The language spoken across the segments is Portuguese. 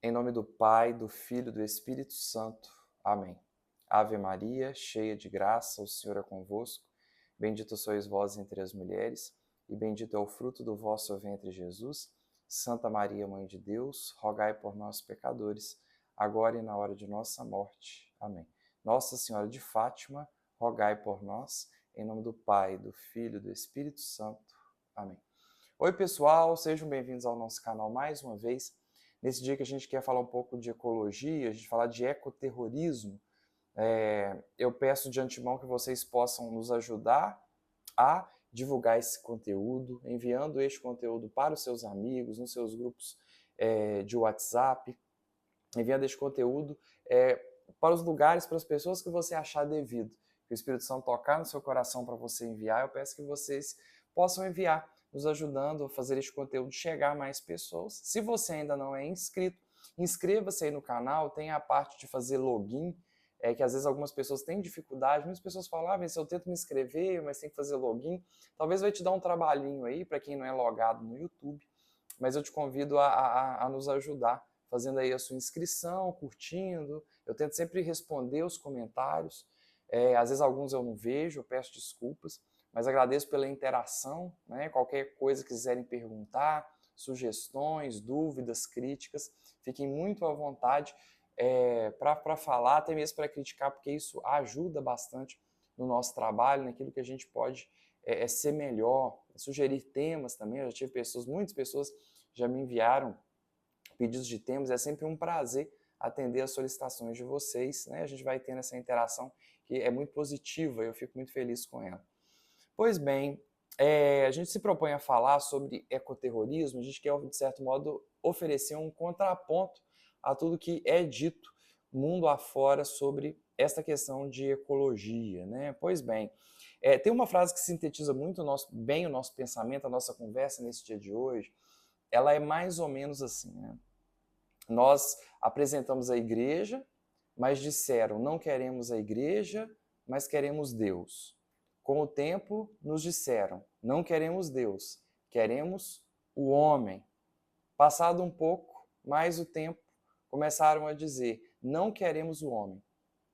Em nome do Pai, do Filho e do Espírito Santo. Amém. Ave Maria, cheia de graça, o Senhor é convosco. Bendita sois vós entre as mulheres, e bendito é o fruto do vosso ventre, Jesus. Santa Maria, Mãe de Deus, rogai por nós, pecadores, agora e na hora de nossa morte. Amém. Nossa Senhora de Fátima, rogai por nós. Em nome do Pai, do Filho e do Espírito Santo. Amém. Oi, pessoal, sejam bem-vindos ao nosso canal mais uma vez. Nesse dia que a gente quer falar um pouco de ecologia, a gente falar de ecoterrorismo, eu peço de antemão que vocês possam nos ajudar a divulgar esse conteúdo, enviando este conteúdo para os seus amigos, nos seus grupos de WhatsApp, enviando este conteúdo para os lugares, para as pessoas que você achar devido. Que o Espírito Santo tocar no seu coração para você enviar, eu peço que vocês possam enviar, nos ajudando a fazer este conteúdo chegar a mais pessoas. Se você ainda não é inscrito, inscreva-se aí no canal, tem a parte de fazer login, que às vezes algumas pessoas têm dificuldade, muitas pessoas falam, se eu tento me inscrever, mas tem que fazer login, talvez vai te dar um trabalhinho aí, para quem não é logado no YouTube, mas eu te convido a nos ajudar, fazendo aí a sua inscrição, curtindo, eu tento sempre responder os comentários, às vezes alguns eu não vejo, eu peço desculpas, mas agradeço pela interação, né? Qualquer coisa que quiserem perguntar, sugestões, dúvidas, críticas, fiquem muito à vontade para falar, até mesmo para criticar, porque isso ajuda bastante no nosso trabalho, naquilo que a gente pode ser melhor, sugerir temas também. Eu já tive muitas pessoas já me enviaram pedidos de temas, é sempre um prazer atender as solicitações de vocês, né? A gente vai tendo essa interação que é muito positiva, eu fico muito feliz com ela. Pois bem, a gente se propõe a falar sobre ecoterrorismo, a gente quer, de certo modo, oferecer um contraponto a tudo que é dito mundo afora sobre esta questão de ecologia, né? Pois bem, tem uma frase que sintetiza muito bem o nosso pensamento, a nossa conversa nesse dia de hoje, ela é mais ou menos assim, né? Nós apresentamos a igreja, mas disseram, não queremos a igreja, mas queremos Deus. Com o tempo, nos disseram, não queremos Deus, queremos o homem. Passado um pouco, mais o tempo, começaram a dizer, não queremos o homem,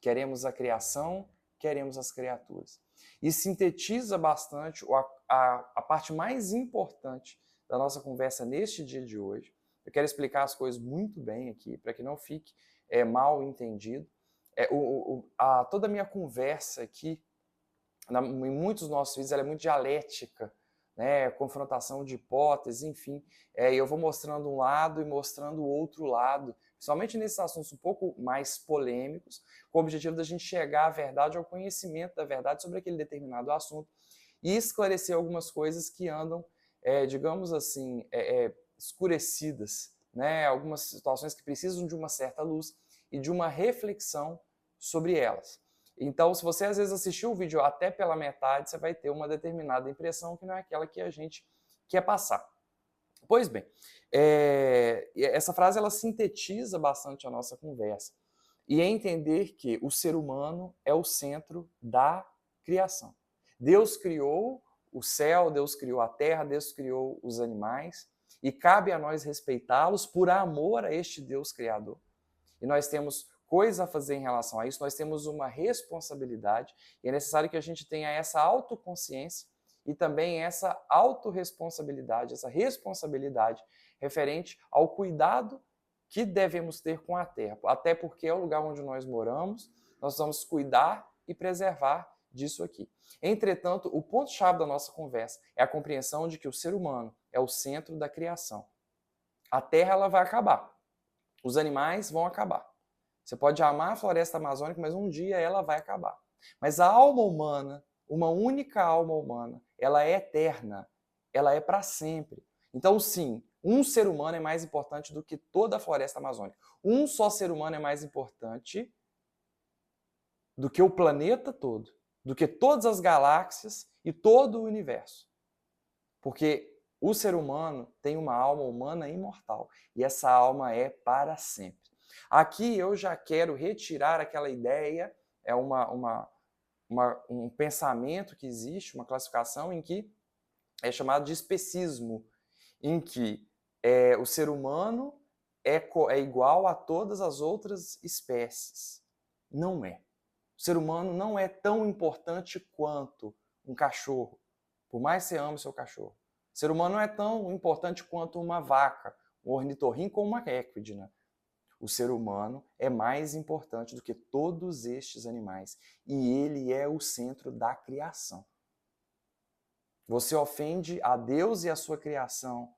queremos a criação, queremos as criaturas. E sintetiza bastante a parte mais importante da nossa conversa neste dia de hoje. Eu quero explicar as coisas muito bem aqui, para que não fique mal entendido. Toda a minha conversa aqui, em muitos dos nossos vídeos, ela é muito dialética, né? Confrontação de hipóteses, enfim. Eu vou mostrando um lado e mostrando o outro lado, principalmente nesses assuntos um pouco mais polêmicos, com o objetivo da gente chegar à verdade, ao conhecimento da verdade sobre aquele determinado assunto e esclarecer algumas coisas que andam, digamos assim, escurecidas, né? Algumas situações que precisam de uma certa luz e de uma reflexão sobre elas. Então, se você às vezes assistiu o vídeo até pela metade, você vai ter uma determinada impressão que não é aquela que a gente quer passar. Pois bem, essa frase ela sintetiza bastante a nossa conversa. E é entender que o ser humano é o centro da criação. Deus criou o céu, Deus criou a terra, Deus criou os animais, e cabe a nós respeitá-los por amor a este Deus criador. E nós temos coisa a fazer em relação a isso, nós temos uma responsabilidade e é necessário que a gente tenha essa autoconsciência e também essa autorresponsabilidade, essa responsabilidade referente ao cuidado que devemos ter com a terra, até porque é o lugar onde nós moramos, nós vamos cuidar e preservar disso aqui. Entretanto, o ponto-chave da nossa conversa é a compreensão de que o ser humano é o centro da criação. A terra ela vai acabar, os animais vão acabar. Você pode amar a floresta amazônica, mas um dia ela vai acabar. Mas a alma humana, uma única alma humana, ela é eterna, ela é para sempre. Então, sim, um ser humano é mais importante do que toda a floresta amazônica. Um só ser humano é mais importante do que o planeta todo, do que todas as galáxias e todo o universo. Porque o ser humano tem uma alma humana imortal e essa alma é para sempre. Aqui eu já quero retirar aquela ideia, um pensamento que existe, uma classificação em que é chamado de especismo, em que o ser humano é igual a todas as outras espécies. Não é. O ser humano não é tão importante quanto um cachorro, por mais que você ame o seu cachorro. O ser humano não é tão importante quanto uma vaca, um ornitorrinco ou uma equidna. O ser humano é mais importante do que todos estes animais. E ele é o centro da criação. Você ofende a Deus e a sua criação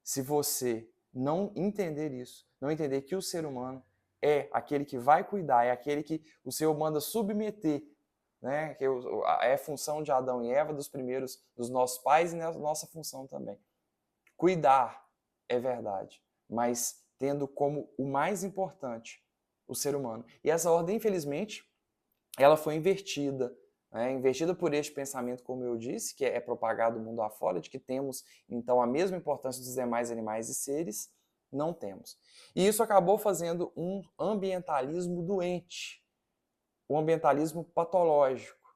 se você não entender isso, não entender que o ser humano é aquele que vai cuidar, é aquele que o Senhor manda submeter, né? Que é função de Adão e Eva, dos primeiros, dos nossos pais e nossa função também. Cuidar é verdade, mas tendo como o mais importante o ser humano. E essa ordem, infelizmente, ela foi invertida, né? Invertida por este pensamento, como eu disse, que é propagado mundo afora, de que temos, então, a mesma importância dos demais animais e seres, não temos. E isso acabou fazendo um ambientalismo doente, um ambientalismo patológico,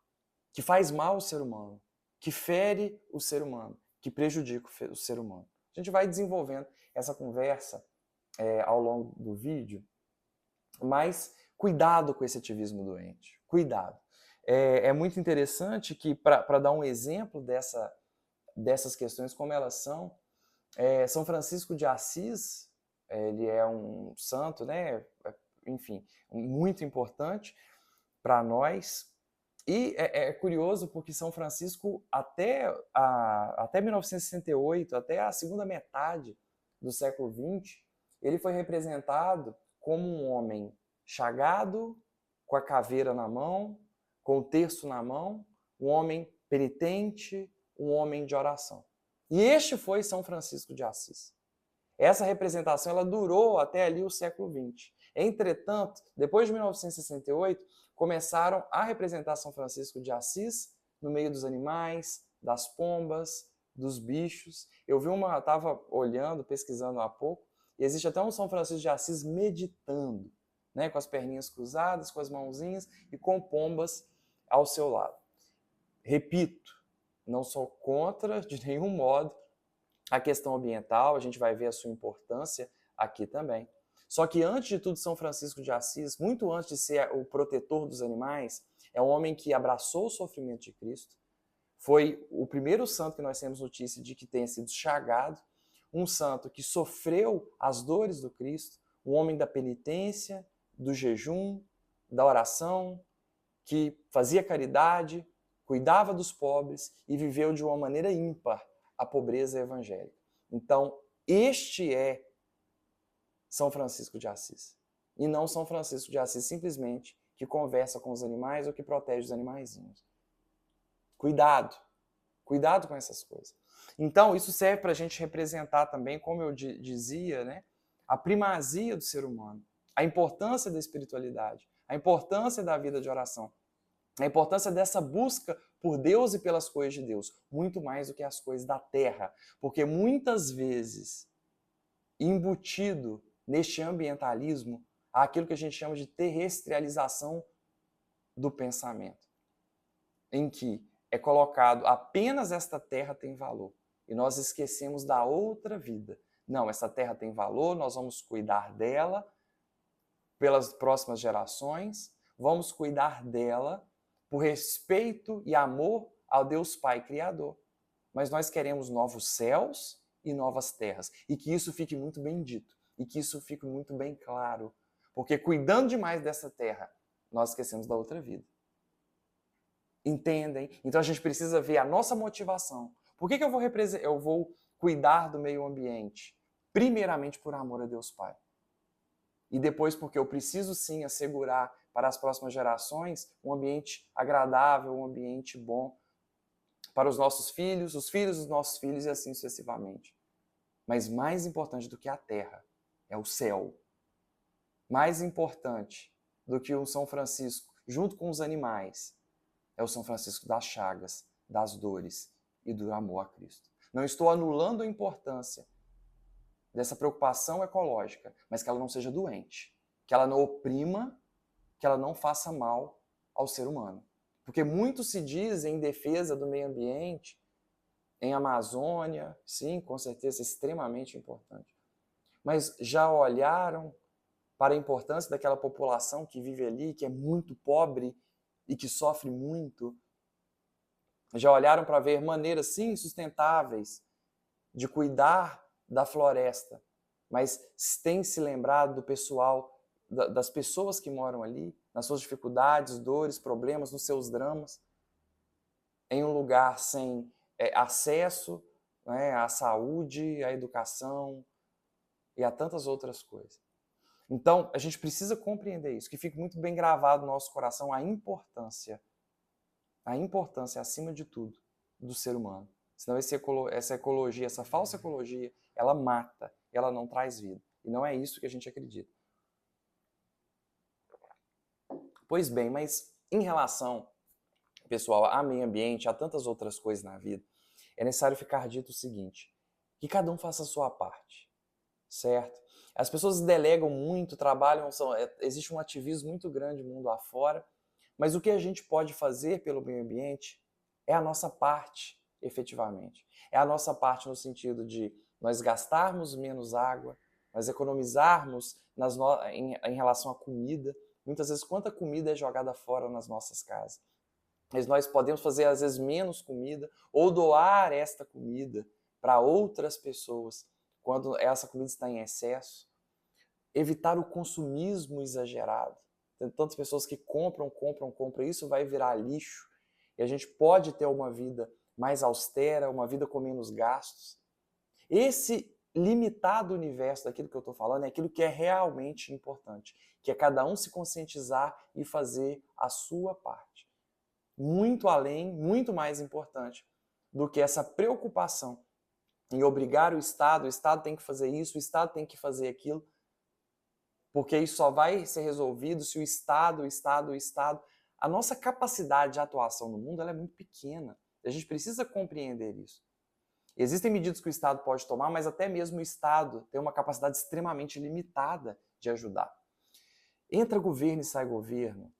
que faz mal ao ser humano, que fere o ser humano, que prejudica o ser humano. A gente vai desenvolvendo essa conversa ao longo do vídeo, mas cuidado com esse ativismo doente, cuidado. É muito interessante que, para dar um exemplo dessas questões, como elas são, São Francisco de Assis, ele é um santo, né? Enfim, muito importante para nós. E é curioso porque São Francisco, até 1968, até a segunda metade do século XX, ele foi representado como um homem chagado, com a caveira na mão, com o terço na mão, um homem penitente, um homem de oração. E este foi São Francisco de Assis. Essa representação ela durou até ali o século XX. Entretanto, depois de 1968, começaram a representar São Francisco de Assis no meio dos animais, das pombas, dos bichos. Eu estava olhando, pesquisando há pouco, e existe até um São Francisco de Assis meditando, né, com as perninhas cruzadas, com as mãozinhas e com pombas ao seu lado. Repito, não sou contra de nenhum modo a questão ambiental, a gente vai ver a sua importância aqui também. Só que antes de tudo, São Francisco de Assis, muito antes de ser o protetor dos animais, é um homem que abraçou o sofrimento de Cristo, foi o primeiro santo que nós temos notícia de que tenha sido chagado, um santo que sofreu as dores do Cristo, um homem da penitência, do jejum, da oração, que fazia caridade, cuidava dos pobres e viveu de uma maneira ímpar a pobreza evangélica. Então, este é São Francisco de Assis. E não São Francisco de Assis simplesmente que conversa com os animais ou que protege os animaizinhos. Cuidado. Cuidado com essas coisas. Então, isso serve para a gente representar também, como eu dizia, né, a primazia do ser humano, a importância da espiritualidade, a importância da vida de oração, a importância dessa busca por Deus e pelas coisas de Deus, muito mais do que as coisas da terra. Porque muitas vezes, embutido neste ambientalismo, há aquilo que a gente chama de terrestrialização do pensamento, em que é colocado apenas esta terra tem valor e nós esquecemos da outra vida. Não, essa terra tem valor, nós vamos cuidar dela pelas próximas gerações, vamos cuidar dela por respeito e amor ao Deus Pai Criador. Mas nós queremos novos céus e novas terras. E que isso fique muito bem dito. E que isso fique muito bem claro. Porque cuidando demais dessa terra, nós esquecemos da outra vida. Entendem? Então a gente precisa ver a nossa motivação. Por que eu vou cuidar do meio ambiente? Primeiramente por amor a Deus Pai. E depois porque eu preciso sim assegurar para as próximas gerações um ambiente agradável, um ambiente bom para os nossos filhos, os filhos dos nossos filhos e assim sucessivamente. Mas mais importante do que a terra é o céu. Mais importante do que o São Francisco, junto com os animais, é o São Francisco das chagas, das dores e do amor a Cristo. Não estou anulando a importância dessa preocupação ecológica, mas que ela não seja doente, que ela não oprima, que ela não faça mal ao ser humano. Porque muito se diz em defesa do meio ambiente, em Amazônia, sim, com certeza, extremamente importante. mas já olharam para a importância daquela população que vive ali, que é muito pobre e que sofre muito? Já olharam para ver maneiras, sim, sustentáveis de cuidar da floresta, mas têm se lembrado do pessoal, das pessoas que moram ali, nas suas dificuldades, dores, problemas, nos seus dramas, em um lugar sem acesso, né, à saúde, à educação e a tantas outras coisas. Então, a gente precisa compreender isso, que fique muito bem gravado no nosso coração a importância, acima de tudo, do ser humano. Senão essa ecologia, essa falsa ecologia, ela mata, ela não traz vida. E não é isso que a gente acredita. Pois bem, mas em relação, pessoal, a meio ambiente, a tantas outras coisas na vida, é necessário ficar dito o seguinte, que cada um faça a sua parte, certo? As pessoas delegam muito, trabalham, existe um ativismo muito grande mundo afora, mas o que a gente pode fazer pelo meio ambiente é a nossa parte, efetivamente. É a nossa parte no sentido de nós gastarmos menos água, nós economizarmos em relação à comida. Muitas vezes, quanta comida é jogada fora nas nossas casas. Mas nós podemos fazer, às vezes, menos comida ou doar esta comida para outras pessoas quando essa comida está em excesso. Evitar o consumismo exagerado. Tem tantas pessoas que compram, e isso vai virar lixo. E a gente pode ter uma vida mais austera, uma vida com menos gastos. Esse limitado universo daquilo que eu estou falando é aquilo que é realmente importante, que é cada um se conscientizar e fazer a sua parte. Muito além, muito mais importante do que essa preocupação em obrigar o Estado tem que fazer isso, o Estado tem que fazer aquilo, porque isso só vai ser resolvido se o Estado... A nossa capacidade de atuação no mundo ela é muito pequena. A gente precisa compreender isso. Existem medidas que o Estado pode tomar, mas até mesmo o Estado tem uma capacidade extremamente limitada de ajudar. Entra governo e sai governo.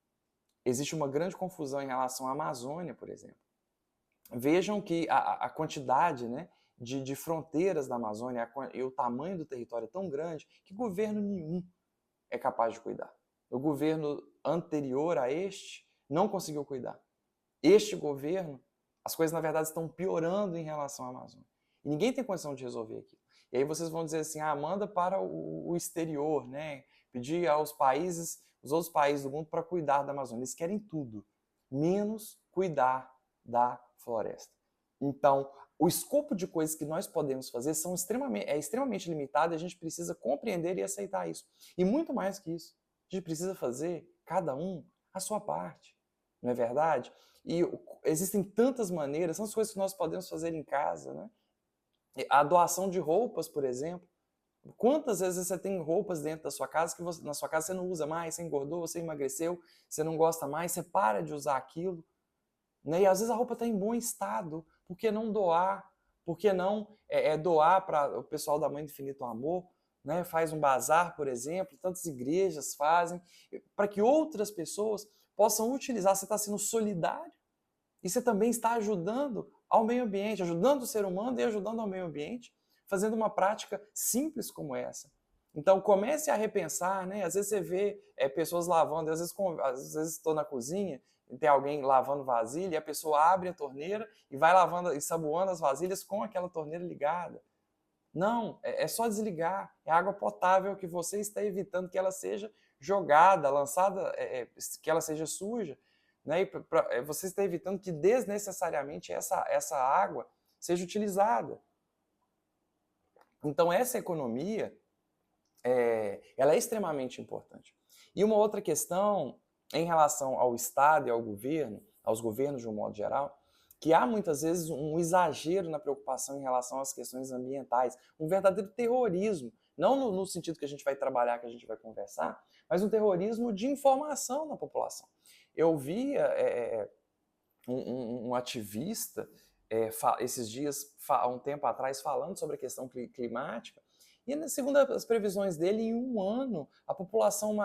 Existe uma grande confusão em relação à Amazônia, por exemplo. Vejam que a quantidade, né, de fronteiras da Amazônia e o tamanho do território é tão grande que governo nenhum é capaz de cuidar. O governo anterior a este não conseguiu cuidar. Este governo, as coisas na verdade estão piorando em relação à Amazônia. E ninguém tem condição de resolver aquilo. E aí vocês vão dizer assim, manda para o exterior, né? Pedir aos países, os outros países do mundo para cuidar da Amazônia. Eles querem tudo, menos cuidar da floresta. Então, o escopo de coisas que nós podemos fazer é extremamente limitado e a gente precisa compreender e aceitar isso. E muito mais que isso, a gente precisa fazer, cada um, a sua parte. Não é verdade? E existem tantas maneiras, tantas coisas que nós podemos fazer em casa, né? A doação de roupas, por exemplo. Quantas vezes você tem roupas dentro da sua casa que na sua casa você não usa mais, você engordou, você emagreceu, você não gosta mais, você para de usar aquilo. Né? E às vezes a roupa está em bom estado. Por que não doar? Por que não doar para o pessoal da Mãe do Infinito Amor? Né? Faz um bazar, por exemplo, tantas igrejas fazem, para que outras pessoas possam utilizar. Você está sendo solidário e você também está ajudando ao meio ambiente, ajudando o ser humano e ajudando ao meio ambiente, fazendo uma prática simples como essa. Então comece a repensar, né? Às vezes você vê pessoas lavando, às vezes estou na cozinha e tem alguém lavando vasilha e a pessoa abre a torneira e vai lavando e saboando as vasilhas com aquela torneira ligada. Não, é só desligar. É água potável que você está evitando que ela seja jogada, lançada, que ela seja suja. Né? E você está evitando que desnecessariamente essa água seja utilizada. Então essa economia ela é extremamente importante. E uma outra questão em relação ao Estado e ao governo, aos governos de um modo geral, que há muitas vezes um exagero na preocupação em relação às questões ambientais, um verdadeiro terrorismo, não no sentido que a gente vai trabalhar, que a gente vai conversar, mas um terrorismo de informação na população. Eu via um ativista esses dias, há um tempo atrás, falando sobre a questão climática, e segundo as previsões dele, em um ano, a população,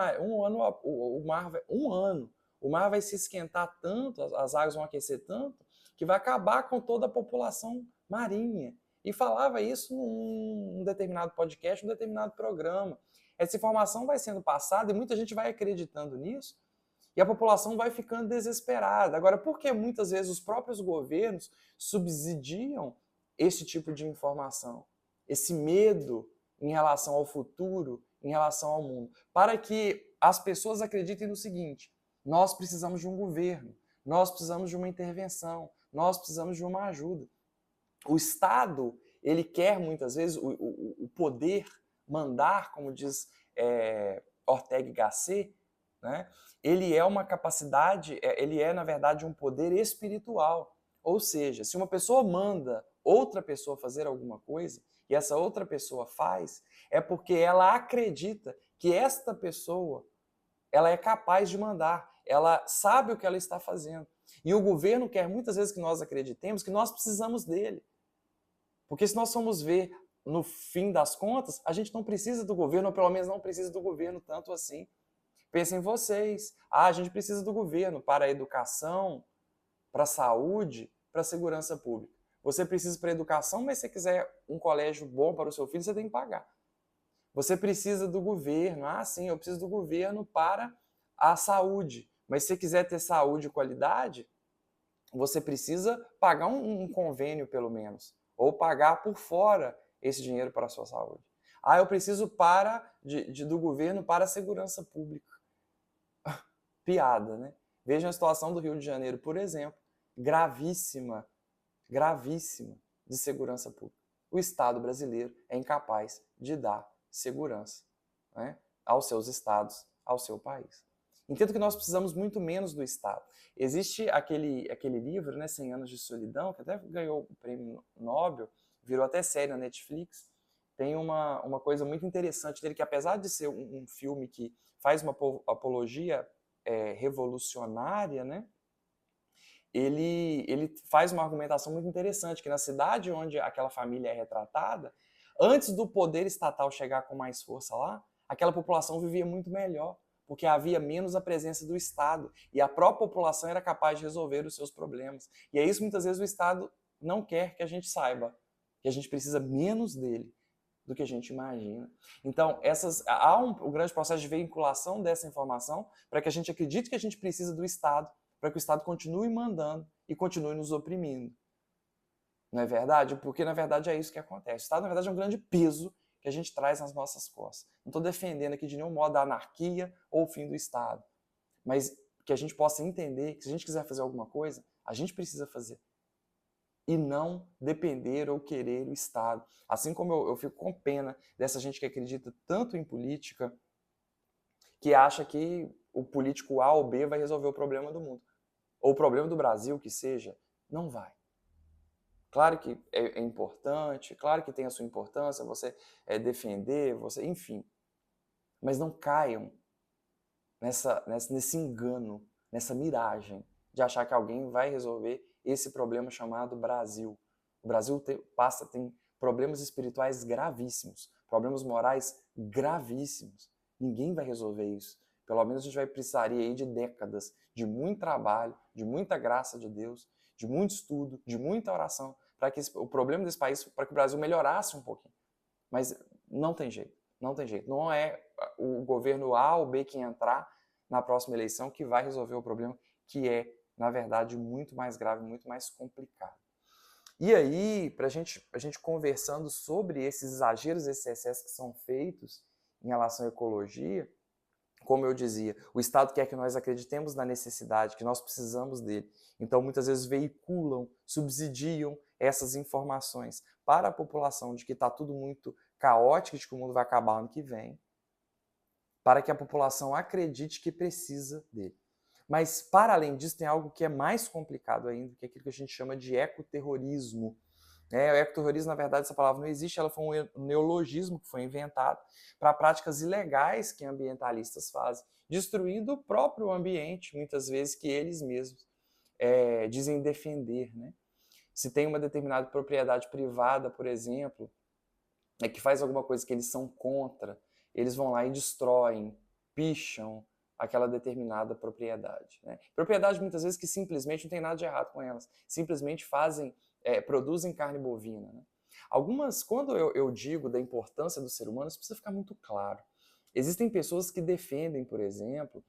o mar vai se esquentar tanto, as águas vão aquecer tanto, que vai acabar com toda a população marinha. e falava isso num determinado podcast, num determinado programa. Essa informação vai sendo passada e muita gente vai acreditando nisso e a população vai ficando desesperada. Agora, por que muitas vezes os próprios governos subsidiam esse tipo de informação? Esse medo em relação ao futuro, em relação ao mundo? Para que as pessoas acreditem no seguinte: nós precisamos de um governo, nós precisamos de uma intervenção, nós precisamos de uma ajuda. O Estado, ele quer muitas vezes o poder mandar, como diz Ortega y Gasset, né? Ele é uma capacidade, ele é na verdade um poder espiritual. Ou seja, se uma pessoa manda outra pessoa fazer alguma coisa e essa outra pessoa faz, é porque ela acredita que esta pessoa ela é capaz de mandar, ela sabe o que ela está fazendo. E o governo quer muitas vezes que nós acreditemos que nós precisamos dele. Porque se nós formos ver, no fim das contas, a gente não precisa do governo, ou pelo menos não precisa do governo tanto assim. Pensem em vocês. A gente precisa do governo para a educação, para a saúde, para a segurança pública. Você precisa para a educação, mas se você quiser um colégio bom para o seu filho, você tem que pagar. Você precisa do governo. Sim, eu preciso do governo para a saúde. Mas se você quiser ter saúde e qualidade, você precisa pagar um convênio, pelo menos. Ou pagar por fora esse dinheiro para a sua saúde. Eu preciso do governo para a segurança pública. Piada, né? Veja a situação do Rio de Janeiro, por exemplo. Gravíssima, gravíssima de segurança pública. O Estado brasileiro é incapaz de dar segurança, né, aos seus estados, ao seu país. Entendo que nós precisamos muito menos do Estado. Existe aquele livro, né, 100 Anos de Solidão, que até ganhou o prêmio Nobel, virou até série na Netflix. Tem uma coisa muito interessante dele, que apesar de ser um filme que faz uma apologia revolucionária, né, ele faz uma argumentação muito interessante, que na cidade onde aquela família é retratada, antes do poder estatal chegar com mais força lá, aquela população vivia muito melhor, porque havia menos a presença do Estado, e a própria população era capaz de resolver os seus problemas. E é isso muitas vezes o Estado não quer que a gente saiba, que a gente precisa menos dele do que a gente imagina. Então, há um grande processo de veiculação dessa informação para que a gente acredite que a gente precisa do Estado, para que o Estado continue mandando e continue nos oprimindo. Não é verdade? Porque, na verdade, é isso que acontece. O Estado, na verdade, é um grande peso que a gente traz nas nossas costas. Não estou defendendo aqui de nenhum modo a anarquia ou o fim do Estado, mas que a gente possa entender que se a gente quiser fazer alguma coisa, a gente precisa fazer. E não depender ou querer o Estado. Assim como eu fico com pena dessa gente que acredita tanto em política, que acha que o político A ou B vai resolver o problema do mundo. Ou o problema do Brasil, que seja, não vai. Claro que é importante, claro que tem a sua importância, você defender, enfim. Mas não caiam nesse engano, nessa miragem de achar que alguém vai resolver esse problema chamado Brasil. O Brasil tem problemas espirituais gravíssimos, problemas morais gravíssimos. Ninguém vai resolver isso. Pelo menos a gente precisaria aí de décadas de muito trabalho, de muita graça de Deus, de muito estudo, de muita oração, para que o problema desse país, para que o Brasil melhorasse um pouquinho. Mas não tem jeito, não tem jeito. Não é o governo A ou B que entrar na próxima eleição que vai resolver o problema, que é, na verdade, muito mais grave, muito mais complicado. E aí, para a gente conversando sobre esses exageros, esses excessos que são feitos em relação à ecologia, como eu dizia, o Estado quer que nós acreditemos na necessidade, que nós precisamos dele. Então, muitas vezes veiculam, subsidiam essas informações para a população de que está tudo muito caótico, de que o mundo vai acabar ano que vem, para que a população acredite que precisa dele. Mas, para além disso, tem algo que é mais complicado ainda, que é aquilo que a gente chama de ecoterrorismo. O ecoterrorismo, na verdade, essa palavra não existe, ela foi um neologismo que foi inventado para práticas ilegais que ambientalistas fazem, destruindo o próprio ambiente, muitas vezes, que eles mesmos dizem defender, né? Se tem uma determinada propriedade privada, por exemplo, que faz alguma coisa que eles são contra, eles vão lá e destroem, picham aquela determinada propriedade, né? Propriedade, muitas vezes, que simplesmente não tem nada de errado com elas, simplesmente produzem carne bovina, né? Quando eu digo da importância do ser humano, isso precisa ficar muito claro. Existem pessoas que defendem, por exemplo,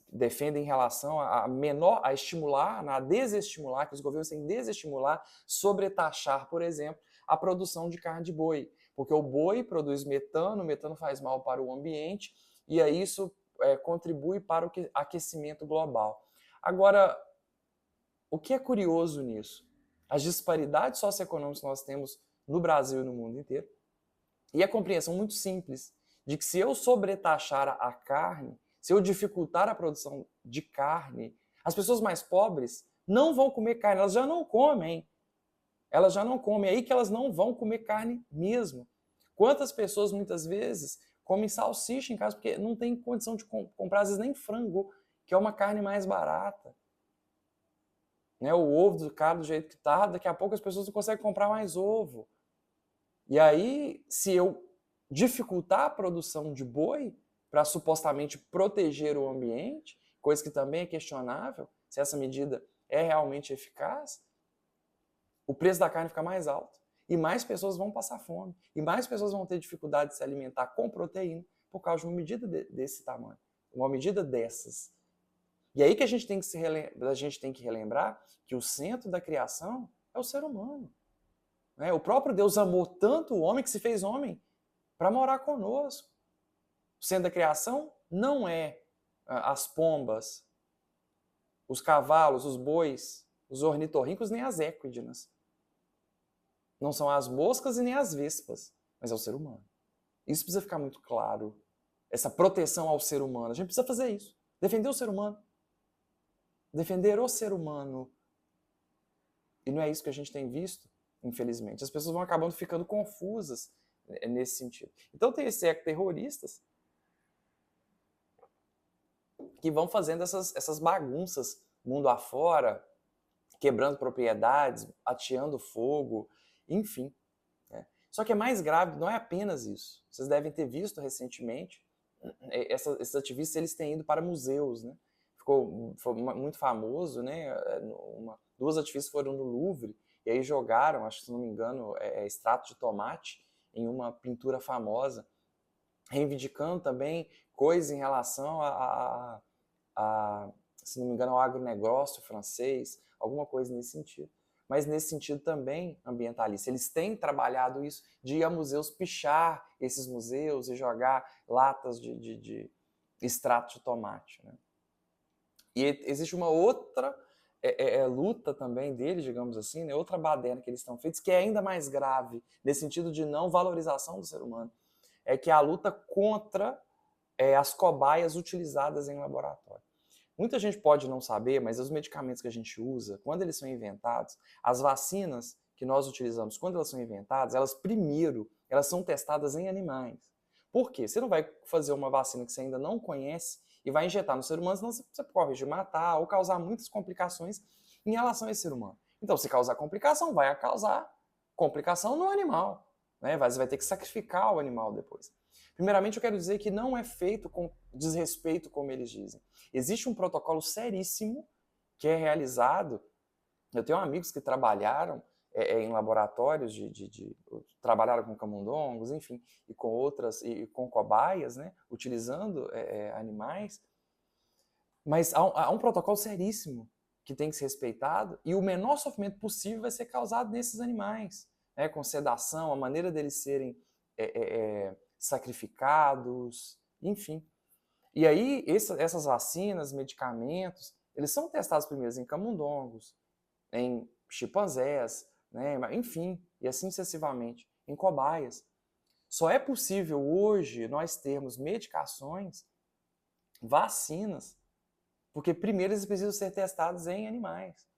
defendem em relação a estimular, a desestimular, que os governos têm que desestimular, sobretaxar, por exemplo, a produção de carne de boi. Porque o boi produz metano, o metano faz mal para o ambiente, e aí isso contribui para o aquecimento global. Agora, o que é curioso nisso? As disparidades socioeconômicas que nós temos no Brasil e no mundo inteiro, e a compreensão muito simples de que se eu sobretaxar a carne, se eu dificultar a produção de carne, as pessoas mais pobres não vão comer carne, elas já não comem. Elas já não comem, é aí que elas não vão comer carne mesmo. Quantas pessoas, muitas vezes, comem salsicha em casa porque não tem condição de comprar, às vezes, nem frango, que é uma carne mais barata. Né? O ovo do cara do jeito que está, daqui a pouco as pessoas não conseguem comprar mais ovo. E aí, se eu dificultar a produção de boi para supostamente proteger o ambiente, coisa que também é questionável, se essa medida é realmente eficaz, o preço da carne fica mais alto e mais pessoas vão passar fome e mais pessoas vão ter dificuldade de se alimentar com proteína por causa de uma medida desse tamanho, uma medida dessas. E aí que a gente tem que relembrar que o centro da criação é o ser humano. Né? O próprio Deus amou tanto o homem que se fez homem para morar conosco. O centro da criação não é as pombas, os cavalos, os bois, os ornitorrincos, nem as equidnas. Não são as moscas e nem as vespas, mas é o ser humano. Isso precisa ficar muito claro. Essa proteção ao ser humano. A gente precisa fazer isso. Defender o ser humano. Defender o ser humano. E não é isso que a gente tem visto, infelizmente. As pessoas vão acabando ficando confusas nesse sentido. Então tem esses ecoterroristas que vão fazendo essas bagunças mundo afora, quebrando propriedades, ateando fogo, enfim. Né? Só que é mais grave, não é apenas isso. Vocês devem ter visto recentemente, esses ativistas eles têm ido para museus, né? Foi muito famoso, né? Duas ativistas foram no Louvre e aí jogaram, acho que se não me engano, extrato de tomate em uma pintura famosa, reivindicando também coisas em relação se não me engano, ao agronegócio francês, alguma coisa nesse sentido. Mas nesse sentido também ambientalista. Eles têm trabalhado isso de ir a museus, pichar esses museus e jogar latas de extrato de tomate. Né? E existe uma outra luta também deles, digamos assim, né? Outra baderna que eles estão feitos, que é ainda mais grave, nesse sentido de não valorização do ser humano, é que é a luta contra as cobaias utilizadas em laboratório. Muita gente pode não saber, mas os medicamentos que a gente usa, quando eles são inventados, as vacinas que nós utilizamos, quando elas são inventadas, elas são testadas em animais. Por quê? Você não vai fazer uma vacina que você ainda não conhece e vai injetar no ser humano, senão você corre de matar ou causar muitas complicações em relação a esse ser humano. Então, se causar complicação, vai causar complicação no animal. Né? Você vai ter que sacrificar o animal depois. Primeiramente, eu quero dizer que não é feito com desrespeito, como eles dizem. Existe um protocolo seríssimo que é realizado. Eu tenho amigos que trabalharam em laboratórios, trabalharam com camundongos, enfim, e com outras, e com cobaias, né, utilizando animais. Mas há um protocolo seríssimo que tem que ser respeitado e o menor sofrimento possível vai ser causado nesses animais, né, com sedação, a maneira deles serem sacrificados, enfim. E aí, essas vacinas, medicamentos, eles são testados primeiro em camundongos, em chimpanzés, né, enfim, e assim sucessivamente, em cobaias. Só é possível hoje nós termos medicações, vacinas, porque primeiro eles precisam ser testados em animais.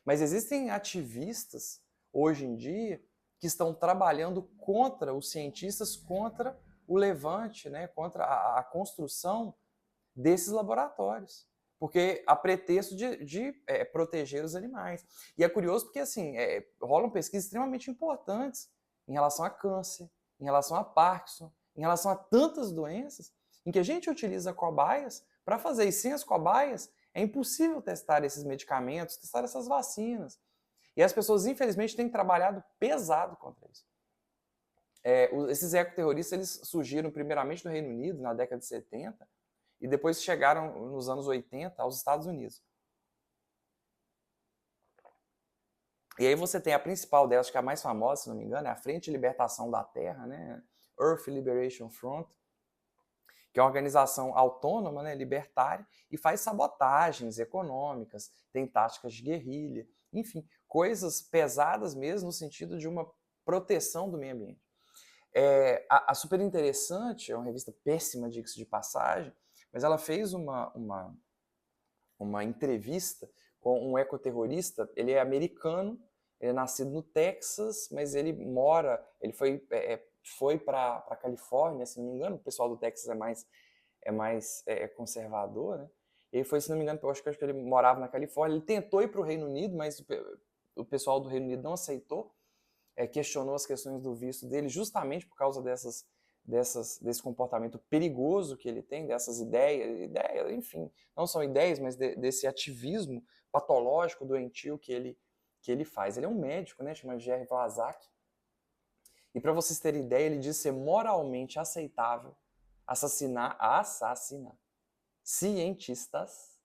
Mas existem ativistas, hoje em dia, que estão trabalhando contra os cientistas, contra o levante, né, contra a construção desses laboratórios, porque a pretexto de proteger os animais. E é curioso porque assim, rolam pesquisas extremamente importantes em relação a câncer, em relação a Parkinson, em relação a tantas doenças, em que a gente utiliza cobaias para fazer, e sem as cobaias é impossível testar esses medicamentos, testar essas vacinas. E as pessoas, infelizmente, têm trabalhado pesado contra isso. Esses ecoterroristas eles surgiram primeiramente no Reino Unido, na década de 70, e depois chegaram nos anos 80 aos Estados Unidos. E aí você tem a principal delas, que é a mais famosa, se não me engano, é a Frente de Libertação da Terra, né? Earth Liberation Front, que é uma organização autônoma, né, libertária, e faz sabotagens econômicas, tem táticas de guerrilha, enfim, coisas pesadas mesmo no sentido de uma proteção do meio ambiente. A Super Interessante é uma revista péssima, diga-se de passagem, mas ela fez uma entrevista com um ecoterrorista. Ele é americano, ele é nascido no Texas, mas ele foi para a Califórnia, se não me engano. O pessoal do Texas é mais conservador, né? Ele foi, se não me engano, eu acho que ele morava na Califórnia. Ele tentou ir para o Reino Unido, mas o pessoal do Reino Unido não aceitou. Questionou as questões do visto dele justamente por causa desse comportamento perigoso que ele tem, dessas ideias, enfim, não são ideias, mas desse ativismo patológico, doentio que ele faz. Ele é um médico, né, chama Jerry Vlasak, e para vocês terem ideia, ele diz ser moralmente aceitável assassinar cientistas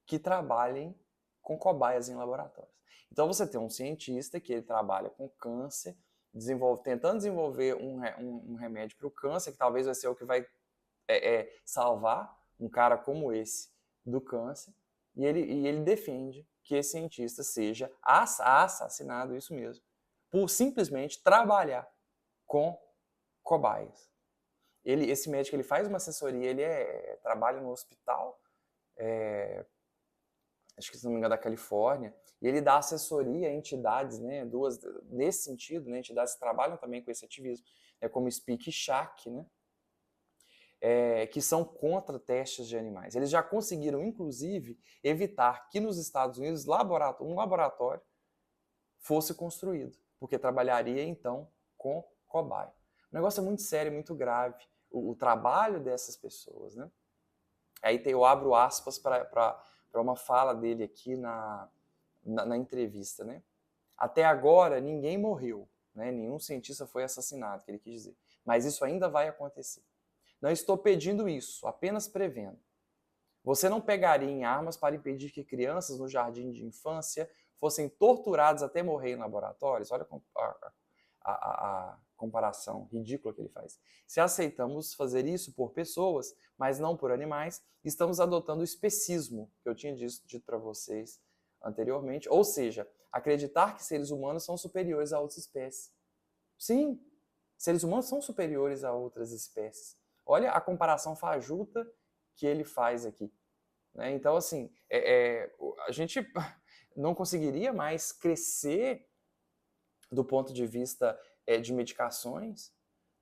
que trabalhem com cobaias em laboratórios. Então você tem um cientista que ele trabalha com câncer, tentando desenvolver um remédio para o câncer, que talvez vai ser o que vai salvar um cara como esse do câncer, e ele defende que esse cientista seja assassinado, isso mesmo, por simplesmente trabalhar com cobaias. Esse médico ele faz uma assessoria, ele trabalha no hospital, acho que se não me engano da Califórnia, e ele dá assessoria a entidades, né, duas nesse sentido, né, entidades que trabalham também com esse ativismo, como Speak e Shack, né, que são contra testes de animais. Eles já conseguiram, inclusive, evitar que nos Estados Unidos um laboratório fosse construído, porque trabalharia, então, com cobaia. O negócio é muito sério, muito grave, o trabalho dessas pessoas, né? Aí eu abro aspas para uma fala dele aqui na entrevista, né? Até agora, ninguém morreu, né? Nenhum cientista foi assassinado, que ele quis dizer. Mas isso ainda vai acontecer. Não estou pedindo isso, apenas prevendo. Você não pegaria em armas para impedir que crianças no jardim de infância fossem torturadas até morrer em laboratórios? Olha a comparação ridícula que ele faz. Se aceitamos fazer isso por pessoas, mas não por animais, estamos adotando o especismo, que eu tinha dito para vocês anteriormente, ou seja, acreditar que seres humanos são superiores a outras espécies. Sim, seres humanos são superiores a outras espécies. Olha a comparação fajuta que ele faz aqui. Né? Então, assim, a gente não conseguiria mais crescer do ponto de vista de medicações,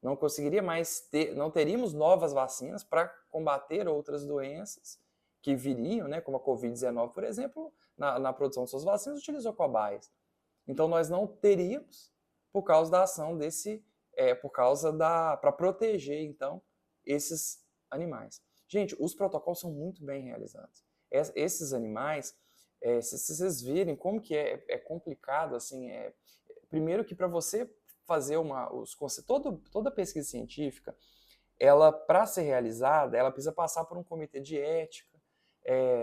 não conseguiria mais não teríamos novas vacinas para combater outras doenças que viriam, né, como a Covid-19, por exemplo, na produção de suas vacinas, utilizou cobaias. Então, nós não teríamos, por causa da ação para proteger, então, esses animais. Gente, os protocolos são muito bem realizados. Esses animais, se vocês virem como que é complicado, assim, primeiro que para você fazer toda pesquisa científica, ela, para ser realizada, ela precisa passar por um comitê de ética,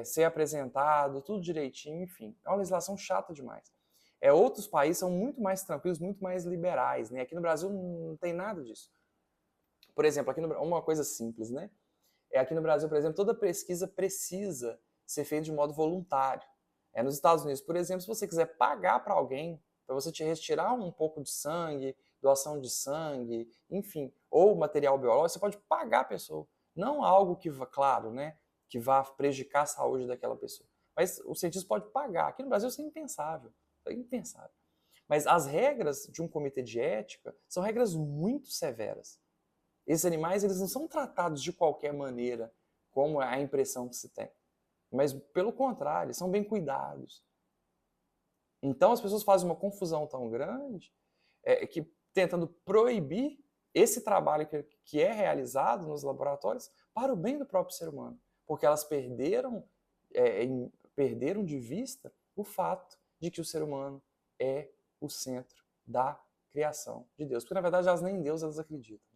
ser apresentado, tudo direitinho, enfim. É uma legislação chata demais. Outros países são muito mais tranquilos, muito mais liberais, né? Aqui no Brasil não tem nada disso. Por exemplo, uma coisa simples, né? Aqui no Brasil, por exemplo, toda pesquisa precisa ser feita de modo voluntário. Nos Estados Unidos, por exemplo, se você quiser pagar para alguém, para você te retirar um pouco de sangue, doação de sangue, enfim, ou material biológico, você pode pagar a pessoa. Não algo que, claro, né, que vá prejudicar a saúde daquela pessoa. Mas o cientista pode pagar. Aqui no Brasil isso é impensável. É impensável. Mas as regras de um comitê de ética são regras muito severas. Esses animais eles não são tratados de qualquer maneira, como a impressão que se tem. Mas, pelo contrário, são bem cuidados. Então, as pessoas fazem uma confusão tão grande que tentando proibir esse trabalho que é realizado nos laboratórios para o bem do próprio ser humano. Porque elas perderam de vista o fato de que o ser humano é o centro da criação de Deus. Porque, na verdade, elas nem em Deus elas acreditam.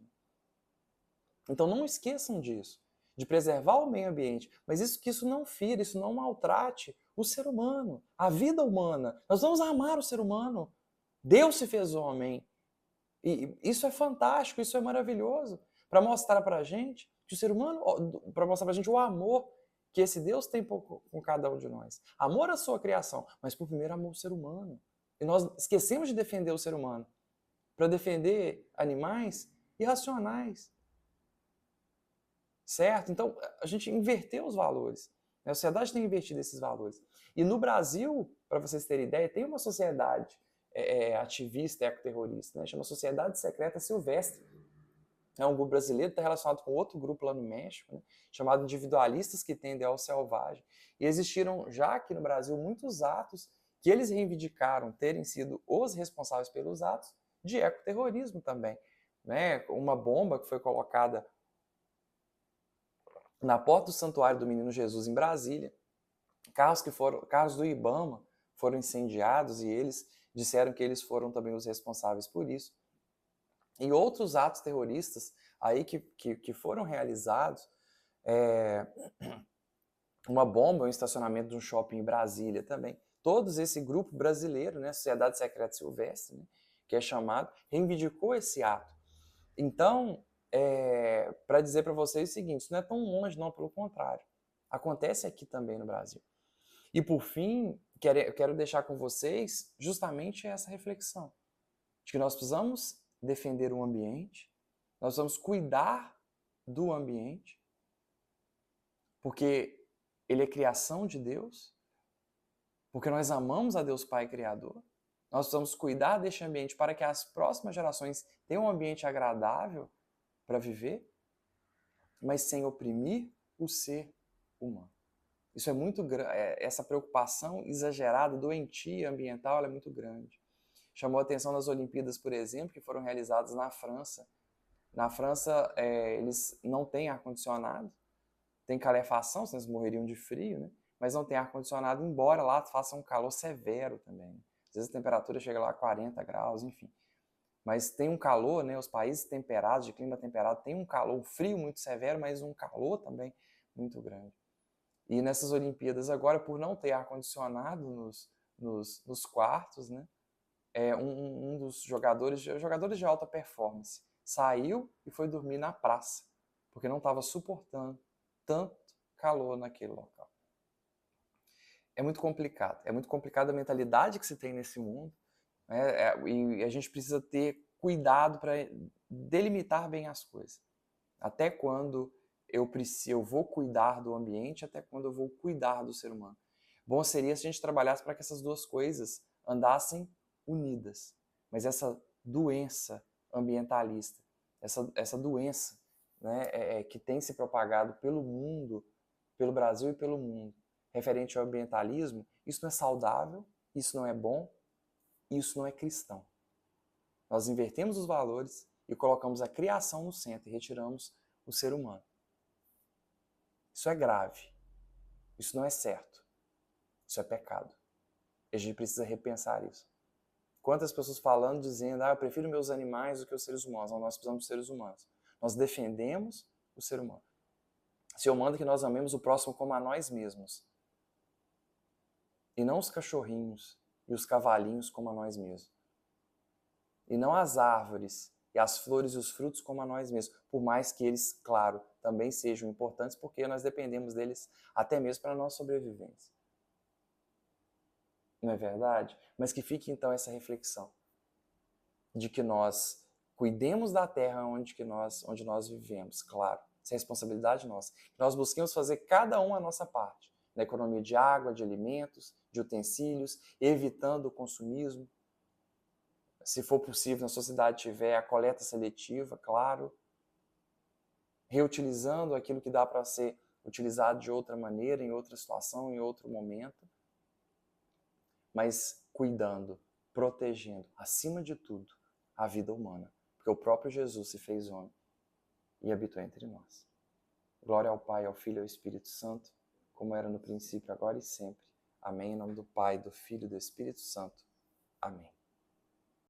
Então, não esqueçam disso, de preservar o meio ambiente, mas que isso não fira, isso não maltrate o ser humano, a vida humana. Nós vamos amar o ser humano. Deus se fez homem. E isso é fantástico, isso é maravilhoso, para mostrar para a gente que o ser humano, para mostrar para a gente o amor que esse Deus tem com cada um de nós. Amor à sua criação, mas por primeiro amor ao ser humano. E nós esquecemos de defender o ser humano para defender animais irracionais. Certo? Então, a gente inverteu os valores. A sociedade tem invertido esses valores. E no Brasil, para vocês terem ideia, tem uma sociedade ativista, ecoterrorista, né? Chama Sociedade Secreta Silvestre. É um grupo brasileiro, está relacionado com outro grupo lá no México, né? Chamado Individualistas que Tendem ao Selvagem. E existiram já aqui no Brasil muitos atos que eles reivindicaram terem sido os responsáveis pelos atos de ecoterrorismo também. Né? Uma bomba que foi colocada na porta do Santuário do Menino Jesus em Brasília, carros do IBAMA foram incendiados e eles disseram que eles foram também os responsáveis por isso. E outros atos terroristas aí que foram realizados, uma bomba, um estacionamento de um shopping em Brasília também. Todos esse grupo brasileiro, né, Sociedade Secreta Silvestre, né, que é chamado, reivindicou esse ato. Então, para dizer para vocês o seguinte, isso não é tão longe, não, pelo contrário. Acontece aqui também no Brasil. E por fim, eu quero deixar com vocês justamente essa reflexão, de que nós precisamos defender o ambiente, nós precisamos cuidar do ambiente, porque ele é criação de Deus, porque nós amamos a Deus Pai Criador, nós precisamos cuidar deste ambiente para que as próximas gerações tenham um ambiente agradável para viver, mas sem oprimir o ser humano. Isso é muito essa preocupação exagerada, doentia ambiental, ela é muito grande. Chamou a atenção nas Olimpíadas, por exemplo, que foram realizadas na França. Na França, eles não têm ar-condicionado, tem calefação, senão eles morreriam de frio, né? Mas não tem ar-condicionado, embora lá faça um calor severo também. Às vezes a temperatura chega lá a 40 graus, enfim. Mas tem um calor, né? Os países temperados, de clima temperado, tem um calor, um frio muito severo, mas um calor também muito grande. E nessas Olimpíadas agora, por não ter ar-condicionado nos quartos, né? Um dos jogadores de alta performance saiu e foi dormir na praça, porque não estava suportando tanto calor naquele local. É muito complicado a mentalidade que se tem nesse mundo, né? E a gente precisa ter cuidado para delimitar bem as coisas. Até quando eu vou cuidar do ambiente, até quando eu vou cuidar do ser humano. Bom seria se a gente trabalhasse para que essas duas coisas andassem unidas. Mas essa doença ambientalista, essa doença, né, que tem se propagado pelo mundo, pelo Brasil e pelo mundo, referente ao ambientalismo, isso não é saudável, isso não é bom, isso não é cristão. Nós invertemos os valores e colocamos a criação no centro e retiramos o ser humano. Isso é grave. Isso não é certo. Isso é pecado. E a gente precisa repensar isso. Quantas pessoas falando, dizendo, eu prefiro meus animais do que os seres humanos. Não, nós precisamos dos seres humanos. Nós defendemos o ser humano. O Senhor manda que nós amemos o próximo como a nós mesmos. E não os cachorrinhos e os cavalinhos como a nós mesmos. E não as árvores e as flores e os frutos como a nós mesmos. Por mais que eles, claro, também sejam importantes, porque nós dependemos deles até mesmo para a nossa sobrevivência. Não é verdade? Mas que fique então essa reflexão de que nós cuidemos da terra onde nós vivemos, claro. Essa é a responsabilidade nossa. Nós busquemos fazer cada um a nossa parte. Na economia de água, de alimentos, de utensílios, evitando o consumismo. Se for possível, na sociedade tiver a coleta seletiva, claro. Reutilizando aquilo que dá para ser utilizado de outra maneira, em outra situação, em outro momento. Mas cuidando, protegendo, acima de tudo, a vida humana. Porque o próprio Jesus se fez homem e habitou entre nós. Glória ao Pai, ao Filho e ao Espírito Santo, como era no princípio, agora e sempre. Amém. Em nome do Pai, do Filho e do Espírito Santo. Amém.